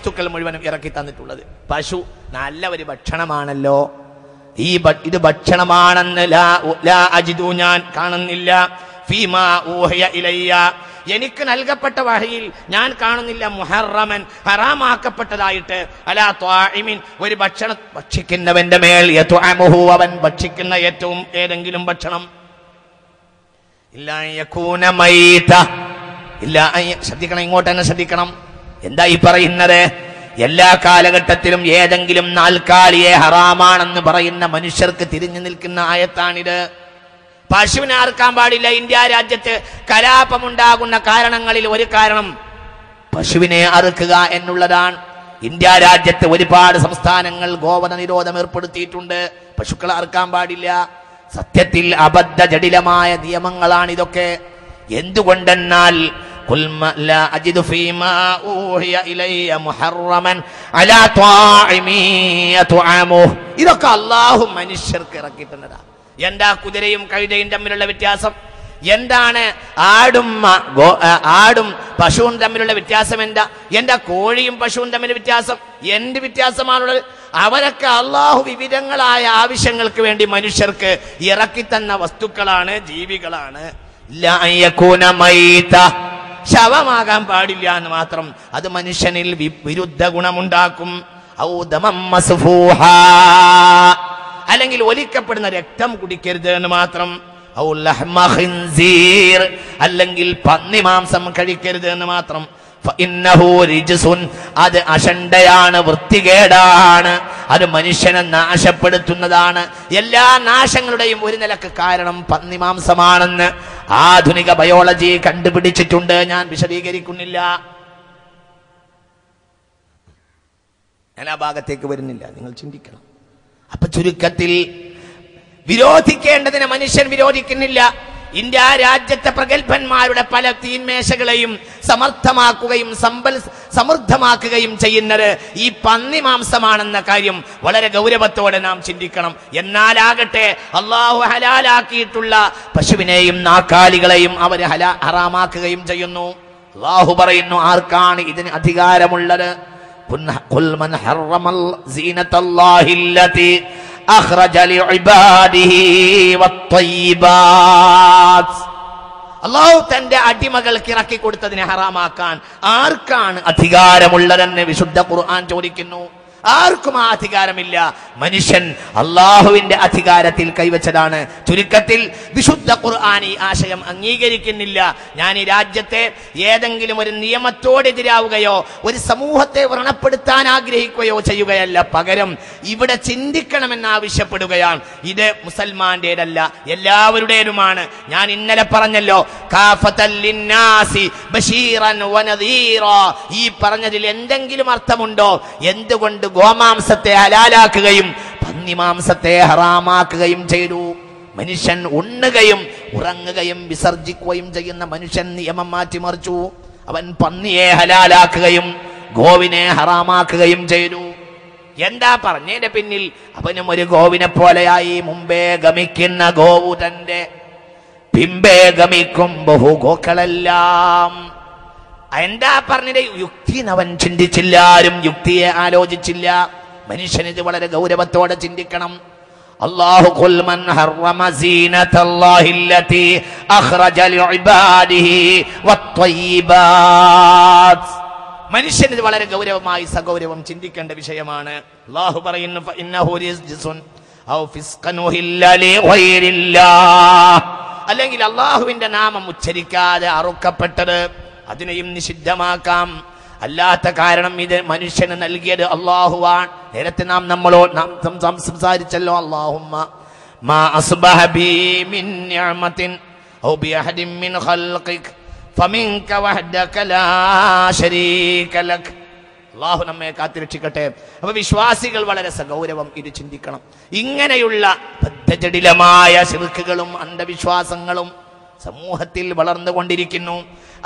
വസ്തുക്കൾ മുഴുവനും ഇറക്കി തന്നിട്ടുള്ളത്. പശു നല്ല ഒരു ഭക്ഷണമാണല്ലോ. ഇത് ഭക്ഷണമാണെന്ന് ലാ അജിദു ഞാൻ കാണുന്നില്ല, ഫീമാ ഊഹിയ ഇലയ്യ എനിക്ക് നൽകപ്പെട്ട വഹയിൽ ഞാൻ കാണുന്നില്ല, മുഹറമൻ ഹറാമാക്കപ്പെട്ടതായിട്ട്, അലാ ത്വാഇമിൻ ഒരു ഭക്ഷണം ഭക്ഷിക്കുന്നവന്റെ മേൽ, യത്അമുഹു അവൻ ഭക്ഷിക്കുന്ന ഏറ്റവും ഏതെങ്കിലും ഭക്ഷണം, ഇല്ലാ യകൂന മൈത ഇല്ലാ. ശ്രദ്ധിക്കണം, ഇങ്ങോട്ട് തന്നെ ശ്രദ്ധിക്കണം. എന്താ ഈ പറയുന്നത്? എല്ലാ കാലഘട്ടത്തിലും ഏതെങ്കിലും നാൽക്കാലിയെ ഹറാമാണെന്ന് പറയുന്ന മനുഷ്യർക്ക് തിരിഞ്ഞു നിൽക്കുന്ന ആയത്താണിത്. പശുവിനെ അറുക്കാൻ പാടില്ല. ഇന്ത്യ രാജ്യത്ത് കലാപമുണ്ടാകുന്ന കാരണങ്ങളിൽ ഒരു കാരണം പശുവിനെ അറുക്കുക എന്നുള്ളതാണ്. ഇന്ത്യ രാജ്യത്ത് ഒരുപാട് സംസ്ഥാനങ്ങൾ ഗോവധ നിരോധനം ഏർപ്പെടുത്തിയിട്ടുണ്ട്. പശുക്കളെ അറുക്കാൻ പാടില്ല. സത്യത്തിൽ അബദ്ധ ജടിലമായ നിയമങ്ങളാണ് ഇതൊക്കെ. എന്തുകൊണ്ടെന്നാൽ ഇതൊക്കെ അല്ലാഹു മനുഷ്യർക്ക് ഇറക്കിയിട്ടുള്ളതാ. എന്താ കുതിരയും കഴുതയും തമ്മിലുള്ള വ്യത്യാസം? എന്താണ് ആടും പശുവും തമ്മിലുള്ള വ്യത്യാസം? എന്താ കോഴിയും പശുവും തമ്മിൽ വ്യത്യാസം? എന്ത് വ്യത്യാസമാണുള്ളത്? അവരൊക്കെ അള്ളാഹു വിവിധങ്ങളായ ആവശ്യങ്ങൾക്ക് വേണ്ടി മനുഷ്യർക്ക് ഇറക്കി തന്ന വസ്തുക്കളാണ്, ജീവികളാണ്. ശവമാകാൻ പാടില്ല എന്ന് മാത്രം. അത് മനുഷ്യനിൽ വിരുദ്ധ ഗുണമുണ്ടാക്കും. അല്ലെങ്കിൽ ഒലിക്കപ്പെടുന്ന രക്തം കുടിക്കരുത് എന്ന് മാത്രം. അല്ലെങ്കിൽ പന്നി മാംസം കഴിക്കരുത് എന്ന് മാത്രം. അത് അശണ്ടയാണ്, വൃത്തികേടാണ്, അത് മനുഷ്യനെ നാശപ്പെടുത്തുന്നതാണ്. എല്ലാ നാശങ്ങളുടെയും ഒരു നിലക്ക് കാരണം പന്നി മാംസമാണെന്ന് ആധുനിക ബയോളജി കണ്ടുപിടിച്ചിട്ടുണ്ട്. ഞാൻ വിശദീകരിക്കുന്നില്ല, ഞാൻ ആ ഭാഗത്തേക്ക് വരുന്നില്ല. നിങ്ങൾ ചിന്തിക്കണം. അപ്പൊ ചുരുക്കത്തിൽ വിരോധിക്കേണ്ടതിനെ മനുഷ്യൻ വിരോധിക്കുന്നില്ല. ഇന്ത്യ രാജ്യത്തെ പ്രഗത്ഭന്മാരുടെ പല തീന്മേശകളെയും സമർത്ഥമാക്കുകയും സമൃദ്ധമാക്കുകയും ചെയ്യുന്നത് ഈ പന്നി മാംസമാണെന്ന കാര്യം വളരെ ഗൗരവത്തോടെ നാം ചിന്തിക്കണം. എന്നാലാകട്ടെ അള്ളാഹു ഹലാലാക്കിയിട്ടുള്ള പശുവിനെയും നാക്കാലികളെയും അവർ ഹറാമാക്കുകയും ചെയ്യുന്നു. അള്ളാഹു പറയുന്നു, ആർക്കാണ് ഇതിന് അധികാരമുള്ളത്? ഖുൽ മൻ ഹറമൽ സീനത്തല്ലാഹില്ലതി അഖ്റജ ലിഇബാദിഹി വത്തയ്യിബാത്. അല്ലാഹു തന്റെ അടിമകൾക്ക് ഇറക്കി കൊടുത്തതിനെ ഹറാമാക്കാൻ ആർക്കാണ് അധികാരമുള്ളതെന്ന് വിശുദ്ധ ഖുർആൻ ചോദിക്കുന്നു. ആർക്കും ആ അധികാരമില്ല. മനുഷ്യൻ അള്ളാഹുവിന്റെ അധികാരത്തിൽ കൈവച്ചതാണ്. ചുരുക്കത്തിൽ വിശുദ്ധ ഖുർആൻ ഈ ആശയം അംഗീകരിക്കുന്നില്ല. ഞാൻ ഈ രാജ്യത്തെ ഏതെങ്കിലും ഒരു നിയമത്തോടെതിരാവുകയോ ഒരു സമൂഹത്തെ വ്രണപ്പെടുത്താൻ ആഗ്രഹിക്കുകയോ ചെയ്യുകയല്ല. പകരം ഇവിടെ ചിന്തിക്കണമെന്ന് ആവശ്യപ്പെടുകയാണ്. ഇത് മുസൽമാന്റേതല്ല, എല്ലാവരുടേതുമാണ്. ഞാൻ ഇന്നലെ പറഞ്ഞല്ലോ, കാഫത്തൽ ലിന്നാസി ബശീറൻ വനദീറാ. ഈ പറഞ്ഞതിൽ എന്തെങ്കിലും അർത്ഥമുണ്ടോ? എന്തുകൊണ്ട് ഗോമാംസത്തെ ഹലാലാക്കുകയും പന്നിമാംസത്തെ ഹറാമാക്കുകയും ചെയ്തു? മനുഷ്യൻ ഉണ്ണുകയും ഉറങ്ങുകയും വിസർജിക്കുകയും ചെയ്യുന്ന മനുഷ്യൻ നിയമം മാറ്റിമറിച്ചു. അവൻ പന്നിയെ ഹലാലാക്കുകയും ഗോവിനെ ഹറാമാക്കുകയും ചെയ്തു. എന്താ പറഞ്ഞതിന്റെ പിന്നിൽ? അവനും ഒരു ഗോവിനെ പോലെയായി. മുമ്പേ ഗമിക്കുന്ന ഗോവു തന്റെ പിമ്പേ ഗമിക്കും ബഹു ഗോക്കളെല്ലാം. എന്താ പറഞ്ഞത്? യുക്തി അവൻ ചിന്തിച്ചില്ല. ആരും യുക്തിയെ ആലോചിച്ചില്ല. മനുഷ്യൻ ഇത് വളരെ ഗൗരവത്തോടെ ചിന്തിക്കണം. അല്ലാഹു ഖുൽ മൻ ഹറമ സീനത്തല്ലാഹില്ലതി അഖ്റജ ലിഇബാദിഹി വത്തയ്യിബാത്. മനുഷ്യൻ ഇത് വളരെ ഗൗരവമായി സഗൗരവം ചിന്തിക്കേണ്ട വിഷയമാണ്. അല്ലാഹു പറയുന്നു, ഫഇന്നഹു റിജ്സുൻ ഔ ഫിസ്ഖൻ ഉഹില്ല ലിഗൈരില്ലാഹ്. അല്ലെങ്കിൽ അല്ലാഹുവിന്റെ നാമം ഉച്ചരിക്കാതെ അറുക്കപ്പെട്ടത്, അതിനെയും നിഷിദ്ധമാക്കാം. അല്ലാത്ത കാരണം ഇത് മനുഷ്യന് നൽകിയത് അല്ലാഹുവാണ്. നേരത്തെ നാം സംസാരിച്ചല്ലോ, അല്ലാഹുമ്മ മാ അസ്ബഹ ബി മിൻ നിഅമത്തിൻ ഔ ബി അഹദിൻ മിൻ ഖൽഖിക ഫമിൻക വഹ്ദക ലാ ശരീക ലക്. അല്ലാഹു നമ്മെ കാത്തിരക്ഷിക്കട്ടെ. അപ്പൊ വിശ്വാസികൾ വളരെ സഗൗരവം ഇത് ചിന്തിക്കണം. ഇങ്ങനെയുള്ള ബദ്ധജടിലമായ ശിർക്കുകളും അന്ധവിശ്വാസങ്ങളും സമൂഹത്തിൽ വളർന്നുകൊണ്ടിരിക്കുന്നു.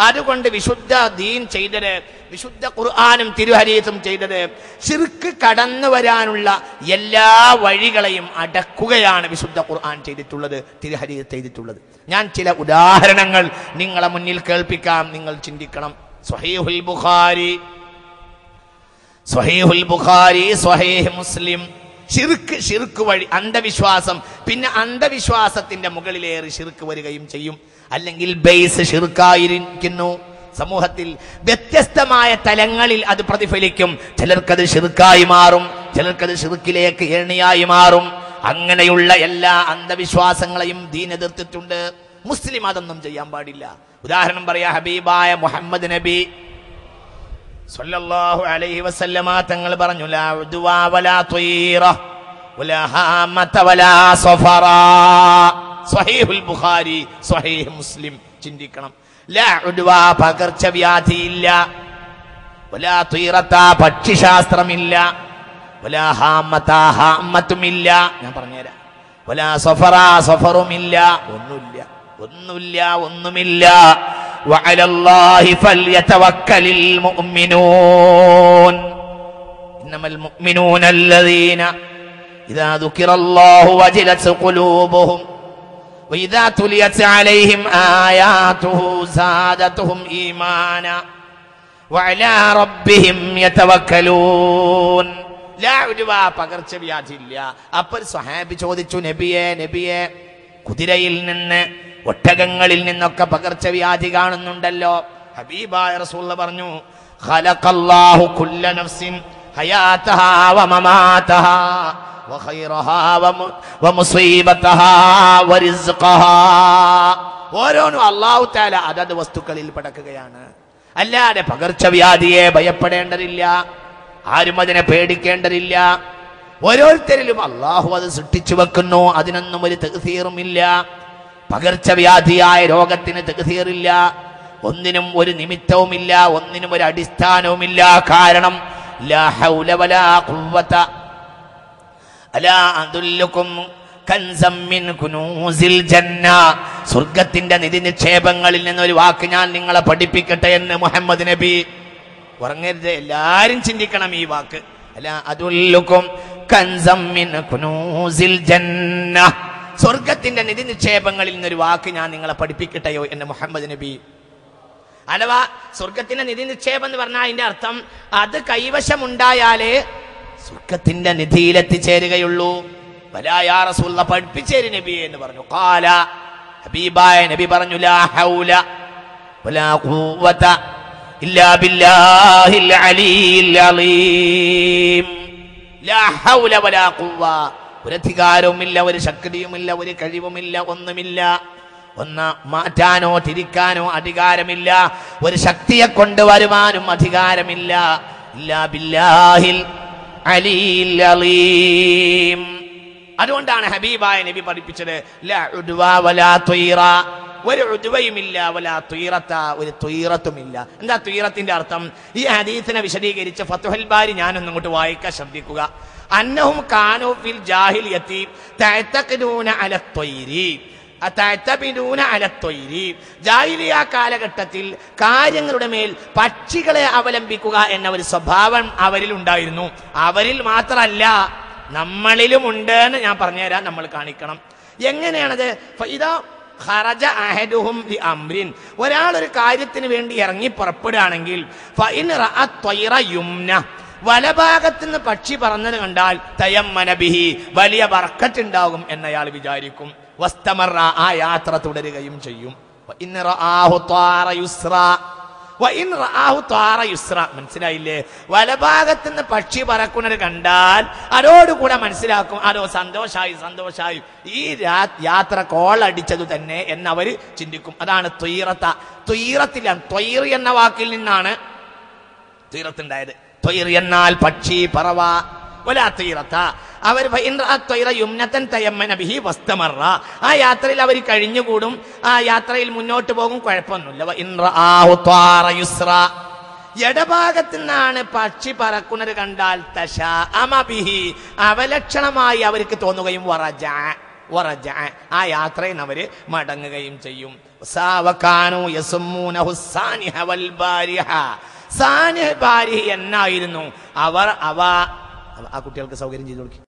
അതുകൊണ്ട് വിശുദ്ധ ദീൻ ചെയ്തത്, വിശുദ്ധ ഖുർആനും തിരുഹദീസും ചെയ്തത്, ശിർക്ക് കടന്നു വരാനുള്ള എല്ലാ വഴികളെയും അടക്കുകയാണ് വിശുദ്ധ ഖുർആൻ ചെയ്തിട്ടുള്ളത്, തിരുഹദീസ് ചെയ്തിട്ടുള്ളത്. ഞാൻ ചില ഉദാഹരണങ്ങൾ നിങ്ങളെ മുന്നിൽ കേൾപ്പിക്കാം, നിങ്ങൾ ചിന്തിക്കണം. സ്വഹീഹുൽ ബുഖാരി സ്വഹീഹുൽ ബുഖാരി, സ്വഹീഹ് മുസ്ലിം. ഷിർക്ക് വഴി അന്ധവിശ്വാസം, പിന്നെ അന്ധവിശ്വാസത്തിന്റെ മുകളിലേറി ഷിർക്ക് വരികയും ചെയ്യും. അല്ലെങ്കിൽ ബേസ് ഷിർക്കായിരിക്കുന്നു. സമൂഹത്തിൽ വ്യത്യസ്തമായ തലങ്ങളിൽ അത് പ്രതിഫലിക്കും. ചിലർക്കത് ഷിർക്കായി മാറും, ചിലർക്കത് ഷിർക്കിലേക്ക് ഏണിയായി മാറും. അങ്ങനെയുള്ള എല്ലാ അന്ധവിശ്വാസങ്ങളെയും ദീൻ എതിർത്തിട്ടുണ്ട്. മുസ്ലിം അതൊന്നും ചെയ്യാൻ പാടില്ല. ഉദാഹരണം പറയാ, ഹബീബായ മുഹമ്മദ് നബി സല്ലല്ലാഹു അലൈഹി വസല്ലമ തങ്ങൾ പറഞ്ഞു, ലാ ഉദ്വാ വലാ ത്വീറ വലാ ഹാമത വലാ സഫറ. സ്വഹീഹുൽ ബുഖാരി, സ്വഹീഹ് മുസ്ലിം. ചിന്തിക്കണം. ലാ ഉദ്വാ പകർച്ചവ്യാധിയില്ല, വലാ ത്വീറത പക്ഷിശാസ്ത്രമില്ല, വലാ ഹാമത ഹാമത്തുമില്ല, ഞാൻ പറഞ്ഞുതരാം, വലാ സഫറ സഫറുമില്ല, ഒന്നുമില്ല. വഅലല്ലാഹി ഫൽയതവക്കലിൽ മുഅ്മിനൂൻ. ഇന്നമൽ മുഅ്മിനൂന അല്ലദീന ഇദാ ദുകിറല്ലാഹു വജിലത് ഖുലൂബുഹും വഇദാ തുലിയത് അലൈഹിം ആയാതുഹു സാദതുഹും ഈമാനാ വഅലാ റബ്ബിഹിം യതവക്കലൂൻ. ലാ ഉദ്വാ പകർച്ചവ്യാധിയില്ല. അപ്പോൾ സ്വഹാബി ചോദിച്ചു, നബിയേ, കുതിരയിൽ നിന്ന്, ഒട്ടകങ്ങളിൽ നിന്നൊക്കെ പകർച്ചവ്യാധി കാണുന്നുണ്ടല്ലോ. ഹബീബായ റസൂൽ പറഞ്ഞു, ഖലഖല്ലാഹു കുല്ല നഫ്സിൻ ഹയാതഹാ വമമാതഹാ വഖൈറഹാ വമുസീബതഹാ വറിസ്ഖഹാ. ഓരോന്നും അല്ലാഹു തആല അതത് വസ്തുക്കളിൽ പടക്കുകയാണ്. അല്ലാതെ പകർച്ചവ്യാധിയെ ഭയപ്പെടേണ്ടതില്ല, ആരും അതിനെ പേടിക്കേണ്ടതില്ല. ഓരോരുത്തരിലും അള്ളാഹു അത് സൃഷ്ടിച്ചു വെക്കുന്നു. അതിനൊന്നും ഒരു തഅ്സീറുമില്ല. പകർച്ചവ്യാധിയായ രോഗത്തിന് തഅ്സീറില്ല. ഒന്നിനും ഒരു നിമിത്തവുമില്ല, ഒന്നിനും ഒരു അടിസ്ഥാനവുമില്ല. കാരണം ലാ ഹൗല വലാ ഖുവത അലാ അദുല്ലുകും കൻസം മിൻ കുനൂസിൽ ജന്ന. സ്വർഗ്ഗത്തിന്റെ നിധി നിക്ഷേപങ്ങളിൽ നിന്നൊരു വാക്ക് ഞാൻ നിങ്ങളെ പഠിപ്പിക്കട്ടെ എന്ന് മുഹമ്മദ് നബി. ഉറങ്ങരുത്, എല്ലാരും ചിന്തിക്കണം ഈ വാക്ക്. അലാ അദുല്ലുകും കൻസം മിൻ കുനൂസിൽ ജന്ന. സ്വർഗ്ഗത്തിന്റെ നിധി നിക്ഷേപങ്ങളിൽ നിന്നൊരു വാക്ക് ഞാൻ നിങ്ങളെ പഠിപ്പിക്കട്ടെയോ എന്ന് മുഹമ്മദ് നബി. അഥവാ സ്വർഗത്തിന്റെ നിധി നിക്ഷേപം എന്ന് പറഞ്ഞാൽ അതിന്റെ അർത്ഥം അത് കൈവശമുണ്ടായാലേ സ്വർഗത്തിന്റെ നിധിയിലെത്തിച്ചേരുകയുള്ളൂ. വലാ യാ റസൂലല്ലാഹ് പഠിപ്പിച്ചേര് നബിയെ എന്ന് പറഞ്ഞു. ഖാല, ഹബീബായ നബി പറഞ്ഞു, ലാ ഹൗല വലാ ഖുവത ഇല്ലാ ബില്ലാഹിൽ അലിയിൽ അലീം. ലാ ഹൗല വലാ ഖുവ. ഒരു അധികാരവുമില്ല, ഒരു ശക്തിയുമില്ല, ഒരു കഴിവുമില്ല, ഒന്നുമില്ല. ഒന്ന് മാറ്റാനോ തിരിക്കാനോ അധികാരമില്ല. ഒരു ശക്തിയെ കൊണ്ടുവരുവാനും അധികാരമില്ല. ഇല്ലാ ബില്ലാഹിൽ അലിയിൽ അലീം. അതുകൊണ്ടാണ് ഹബീബായ നബി പഠിപ്പിച്ചത്, ലാ ഉദ്വ വലാ ത്വീറ. ഒരു ഉദ്വയുമില്ല, വലാ ത്വീറത, ഒരു ത്വീറത്തുമില്ല. എന്താ ത്വീറത്തിന്റെ അർത്ഥം? ഈ ഹദീസിനെ വിശദീകരിച്ച് ഫത്ഹുൽ ബാരി ഞാനൊന്നും ഇങ്ങോട്ട് വായിക്കാൻ ശ്രദ്ധിക്കുക. അന്നഹും കാനൂ ഫിൽ ജാഹിലിയത്തി തഅതഖിദൂന അല ത്വയ്രി തഅതബിദൂന അല ത്വയ്രി. ജാഹിലിയ കാലഘട്ടത്തിൽ കാര്യങ്ങളുടെ മേൽ പക്ഷികളെ അവലംബിക്കുക എന്ന ഒരു സ്വഭാവം അവരിൽ ഉണ്ടായിരുന്നു. അവരിൽ മാത്രമല്ല, നമ്മളിലും ഉണ്ട് എന്ന് ഞാൻ പറഞ്ഞുതരാം. നമ്മൾ കാണിക്കണം എങ്ങനെയാണത്. ഫഇദാ ഖറജ അഹദുഹും ലി അംരിൻ. ഒരാൾ ഒരു കാര്യത്തിന് വേണ്ടി ഇറങ്ങി പുറപ്പെടുകയാണെങ്കിൽ ഫഇൻ റഅ ത്വയ്റ യുംന, വലഭാഗത്തുനിന്ന് പക്ഷി പറന്നത് കണ്ടാൽ തയമ്മന ബിഹി, വലിയ ബർക്കത്ത് ഉണ്ടാകും എന്നയാൾ വിചാരിക്കും. വസ്തമറ, ആ യാത്ര തുടരുകയും ചെയ്യും. വഇൻ റആഹു ത്വാറ യുസ്റ, വഇൻ റആഹു ത്വാറ യുസ്റ. മനസ്സിലായില്ലേ? വലഭാഗത്തുനിന്ന് പക്ഷി പറക്കുന്നത് കണ്ടാൽ അതോടുകൂടെ മനസ്സിലാക്കും, അതോ സന്തോഷായി, ഈ യാത്ര കോളടിച്ചതു തന്നെ എന്നവര് ചിന്തിക്കും. അതാണ് ത്വയ്റത. ത്വയ്റത്തിലാണ്, ത്വയ്ർ എന്ന വാക്കിൽ നിന്നാണ് ത്വയ്റത്തുണ്ടായത്. ത്വയ്ർ എന്നാൽ പക്ഷി, പറവ. വലാ ത്വയ്റത, അവർ ആ യാത്രയിൽ അവർ കഴിഞ്ഞുകൂടും, ആ യാത്രയിൽ മുന്നോട്ട് പോകും, കുഴപ്പമൊന്നുമില്ല. എടഭാഗത്തു നിന്നാണ് പക്ഷി പറക്കുന്നത് കണ്ടാൽ അവലക്ഷണമായി അവർക്ക് തോന്നുകയും ആ യാത്രയിൽ അവര് മടങ്ങുകയും ചെയ്യും. എന്നായിരുന്നു അവർ. ആ കുട്ടികൾക്ക് സൗകര്യം ചെയ്തു കൊടുക്കും.